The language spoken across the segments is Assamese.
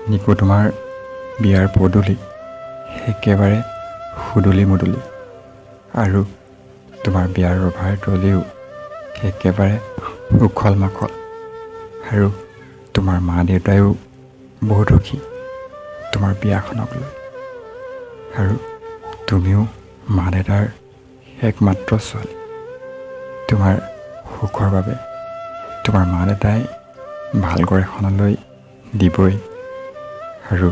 নিকু তোমাৰ বিয়াৰ পদূলি একেবাৰে সুদুলি মুদুলি, আৰু তোমাৰ বিয়াৰ ৰভাৰ তলিও একেবাৰে উখল মাখল, আৰু তোমাৰ মা দেউতায়ো বহুত সুখী তোমাৰ বিয়াখনক লৈ, আৰু তুমিও মা দেউতাৰ একমাত্ৰ ছোৱালী। তোমাৰ সুখৰ বাবে তোমাৰ মা দেউতাই ভাল ঘৰ এখনলৈ দিবই, আৰু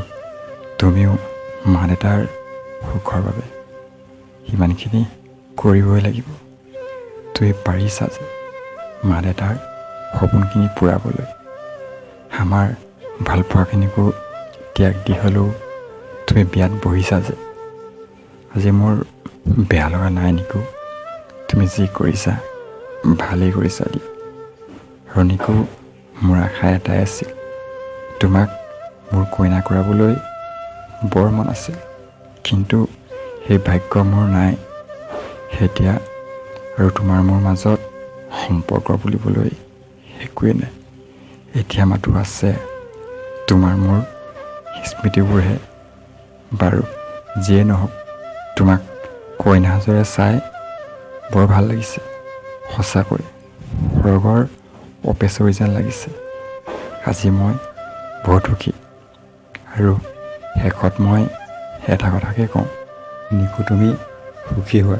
তুমিও মা দেউতাৰ সুখৰ বাবে সিমানখিনি কৰিবই লাগিব। তুমি পাৰিছা যে মা দেউতাৰ সপোনখিনি পূৰাবলৈ। আমাৰ ভালপোৱাখিনিকো ত্যাগ দি হ'লেও তুমি বিয়াত বহিছা যে, আজি মোৰ বেয়া লগা নাই নিকু। তুমি যি কৰিছা ভালেই কৰিছা দিয়া। আৰু নিকু, মোৰ আশা এটাই আছিল, তোমাক মোৰ কইনা কৰাবলৈ বৰ মন আছিল, কিন্তু সেই ভাগ্য মোৰ নাই এতিয়া। আৰু তোমাৰ মোৰ মাজত সম্পৰ্ক বুলিবলৈ একোৱেই নাই। এতিয়া মাথো আছে তোমাৰ মোৰ স্মৃতিবোৰহে। বাৰু যিয়ে নহওক, তোমাক কইনা সাজেৰে চাই বৰ ভাল লাগিছে। সঁচাকৈ স্বৰ্গৰ অপেচৰী যেন লাগিছে। আজি মই বহুত সুখী। আৰু শেষত মই এটা কথাকে কওঁ, নিকু তুমি সুখী হোৱা।